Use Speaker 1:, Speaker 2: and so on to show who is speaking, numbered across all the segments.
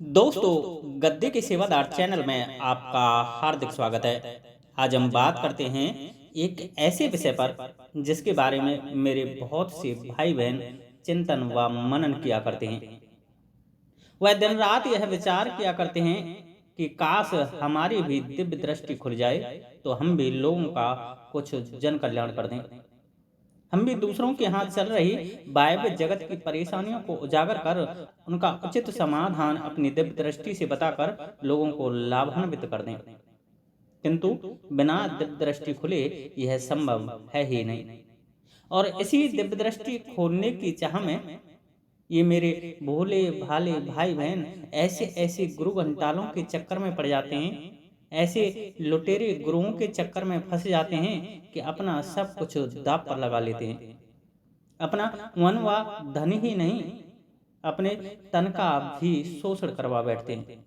Speaker 1: दोस्तों, गद्दे के सेवादार चैनल में आपका हार्दिक स्वागत है। आज हम बात करते हैं एक ऐसे विषय पर जिसके बारे में मेरे बहुत से भाई बहन चिंतन व मनन किया करते हैं। वह दिन रात यह विचार किया करते हैं कि काश हमारी भी दिव्य दृष्टि खुल जाए तो हम भी लोगों का कुछ जन कल्याण कर दें। हम भी दूसरों के हाथ चल रही वायव्य जगत की परेशानियों को उजागर कर उनका उचित समाधान अपनी दिव्य दृष्टि से बताकर लोगों को लाभान्वित कर दें। किंतु बिना दिव्य दृष्टि खुले यह संभव है ही नहीं। और इसी दिव्य दृष्टि खोलने की चाह में ये मेरे भोले भाले भाई बहन ऐसे ऐसे गुरु घंटालों के चक्कर में पड़ जाते हैं, ऐसे लुटेरे गुरुओं के चक्कर में फंस जाते हैं कि अपना सब कुछ दांव पर लगा लेते हैं। अपना मन व धन ही नहीं, अपने तन का भी शोषण करवा बैठते हैं।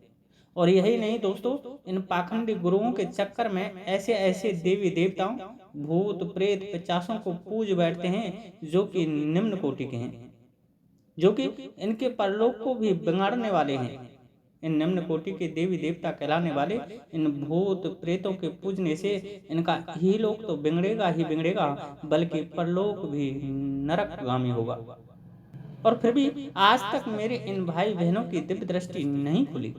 Speaker 1: और यही नहीं दोस्तों, इन पाखंडी गुरुओं के चक्कर में ऐसे ऐसे देवी देवताओं, भूत प्रेत पिशाचों को पूज बैठते हैं जो कि निम्न कोटि के हैं, जो कि इनके परलोक को भी बिगाड़ने वाले हैं। इन निम्न कोटि के देवी देवता कहलाने वाले इन भूत प्रेतों के पूजने से इनका ही लोक तो बिगड़ेगा ही बिगड़ेगा, बल्कि परलोक भी नरकगामी होगा। और फिर भी आज तक मेरे इन भाई बहनों की दिव्य दृष्टि नहीं खुली,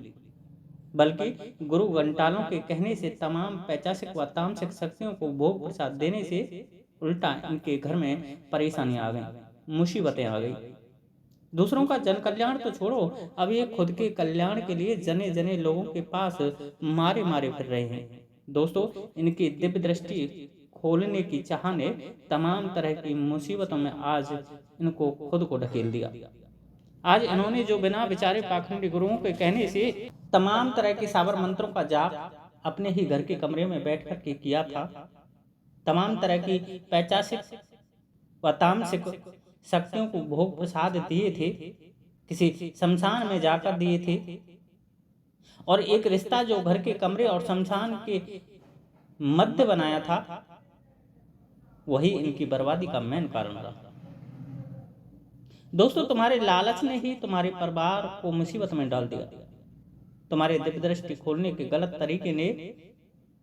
Speaker 1: बल्कि गुरु घंटालों के कहने से तमाम पैचासिक व तामसिक शक्तियों को भोग प्रसाद देने से उल्टा इनके घर में परेशानियां आ गई, मुसीबतें आ गई। दूसरों का जन कल्याण तो छोड़ो, अब ये खुद के कल्याण के लिए जने जने लोगों के पास मारे मारे फिर रहे हैं। दोस्तों, इनकी दिव्य दृष्टि खोलने की चाह ने तमाम तरह की मुसीबतों में आज इनको खुद को ढकेल दिया। आज इन्होंने जो बिना विचारे पाखंडी गुरुओं के कहने से तमाम तरह के साबर मंत्रों का जाप अपने ही घर के कमरे में बैठ कर के किया था, तमाम तरह की पैचासिक व तामसिक शक्तियों को भोग प्रसाद दिए थे, किसी शमशान में जाकर दिए थे। और एक रिश्ता जो घर के कमरे और शमशान के मध्य बनाया था, वही इनकी बर्बादी का मेन कारण रहा। दोस्तों, तुम्हारे लालच ने ही तुम्हारे परिवार को मुसीबत में डाल दिया। तुम्हारे दिव्य दृष्टि खोलने के गलत तरीके ने,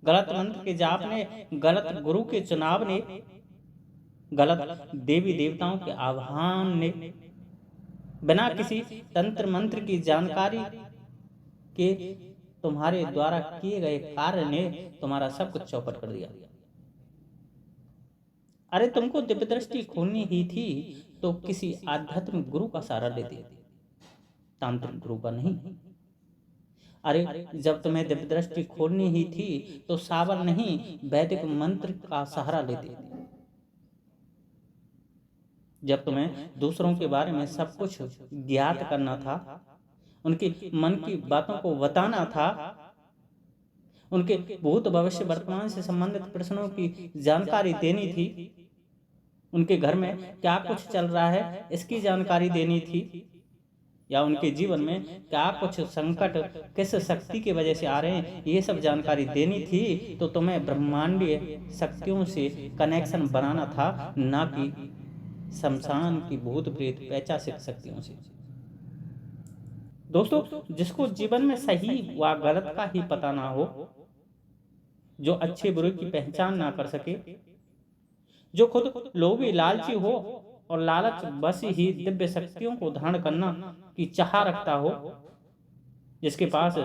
Speaker 1: गलत मंत्र के जाप ने, गलत गुरु के चुनाव ने, गलत देवी देवताओं के आह्वान ने, बिना किसी तंत्र मंत्र की जानकारी के तुम्हारे द्वारा किए गए कार्य ने तुम्हारा सब कुछ चौपट कर दिया। अरे तुमको दिव्य दृष्टि खोलनी ही थी तो किसी आध्यात्मिक गुरु का सहारा लेते, तांत्रिक गुरु का नहीं। अरे जब तुम्हें दिव्य दृष्टि खोलनी ही थी तो सावर नहीं, वैदिक मंत्र का सहारा लेते। जब तुम्हें दूसरों के बारे में सब कुछ ज्ञात करना था, उनके मन की बातों को बताना था, उनके भूत भविष्य वर्तमान से संबंधित प्रश्नों की जानकारी देनी थी, उनके घर में क्या कुछ चल रहा है इसकी जानकारी देनी थी, या उनके जीवन में क्या कुछ संकट किस शक्ति की वजह से आ रहे हैं ये सब जानकारी देनी थी, तो तुम्हें ब्रह्मांडीय शक्तियों से कनेक्शन बनाना था, ना कि शमशान की भूत प्रेत पैचासिक शक्तियों से। दोस्तों, जिसको जीवन में सही व गलत का ही पता ना हो, जो अच्छे बुरे की पहचान ना कर सके, जो खुद लोभी लालची हो और लालच बस ही दिव्य शक्तियों को धारण करना की चाह रखता हो, जिसके पास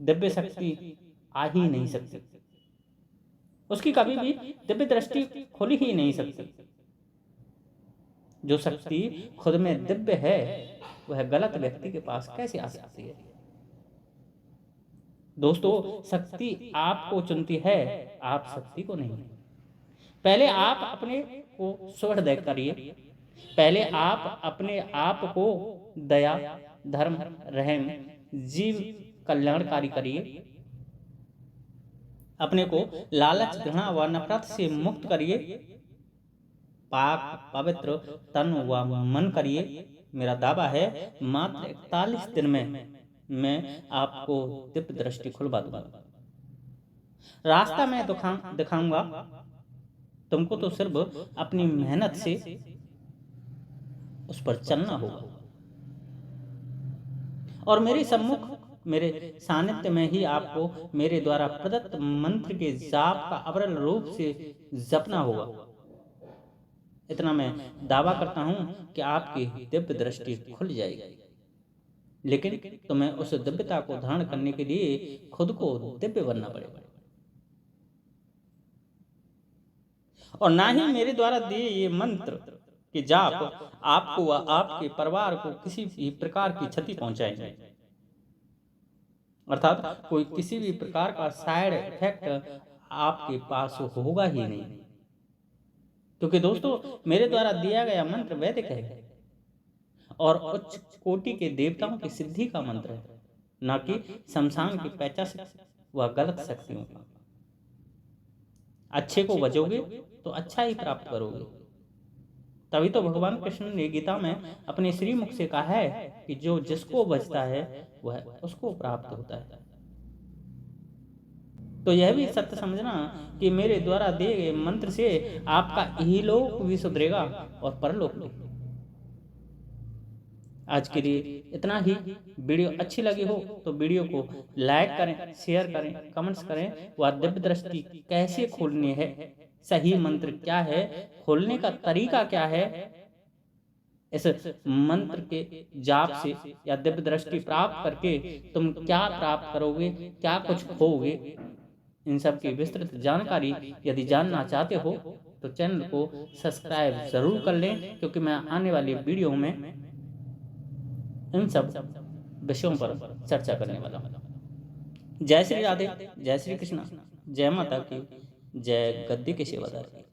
Speaker 1: दिव्य शक्ति आ ही नहीं सकती, उसकी कभी भी दिव्य दृष्टि खुल ही नहीं सकती। जो शक्ति खुद में दिव्य है वह गलत व्यक्ति के पास कैसे आ सकती है? दोस्तों, शक्ति आपको चुनती है, आप शक्ति को नहीं। पहले आप अपने को सुहृदय करिए, पहले आप अपने आप को दया, धर्म, रहम, जीव कल्याणकारी करिए, अपने को लालच, घृणा व नफरत से मुक्त करिए, पाक पवित्र तन व मन करिए। मेरा दावा है मात्र 41 दिन में मैं आपको दिव्य दृष्टि खुलवा दूंगा। रास्ता मैं दिखाऊंगा, तुमको तो सिर्फ अपनी मेहनत से उस पर चलना होगा। और मेरे सम्मुख, मेरे सानिध्य में ही आपको मेरे द्वारा प्रदत्त मंत्र के जाप का अविरल रूप से जपना होगा। इतना मैं दावा करता हूं कि आपकी दिव्य दृष्टि खुल जाएगी। लेकिन तुम्हें उस दिव्यता को धारण करने के लिए खुद को दिव्य बनना पड़ेगा, और ना ही मेरे द्वारा दिए ये मंत्र के जाप आपको व आपके परिवार को किसी भी प्रकार की क्षति पहुंचाएंगे, अर्थात कोई किसी भी प्रकार का साइड इफेक्ट आपके पास होगा ही नहीं। क्योंकि दोस्तों, मेरे द्वारा दिया गया मंत्र वैदिक है और उच्च कोटि के देवताओं की सिद्धि का मंत्र है, न कि शमशान की पैचासिक व गलत शक्तियों का। अच्छे को बचोगे तो अच्छा ही प्राप्त करोगे। तभी तो भगवान कृष्ण ने गीता में अपने श्रीमुख से कहा है कि जो जिसको बचता है वह उसको प्राप्त होता है। तो यह भी सत्य समझना कि मेरे द्वारा दिए गए मंत्र से आपका इहलोक भी सुधरेगा और परलोक भी। आज के लिए इतना ही। वीडियो अच्छी लगी हो तो वीडियो को लाइक करें, शेयर करें, कमेंट्स करें। वह दिव्य दृष्टि कैसे खोलनी है, सही मंत्र क्या है, खोलने का तरीका क्या है, इस मंत्र के जाप से या दिव्य दृष्टि प्राप्त करके तुम क्या प्राप्त करोगे, क्या कुछ खोओगे, इन सब की विस्तृत जानकारी यदि जानना चाहते हो तो चैनल को सब्सक्राइब जरूर कर लें, क्योंकि मैं आने वाली वीडियो में इन सब विषयों पर चर्चा करने वाला हूँ। जय श्री राधे, जय श्री कृष्ण, जय माता की, जय गद्दी के सेवादार की।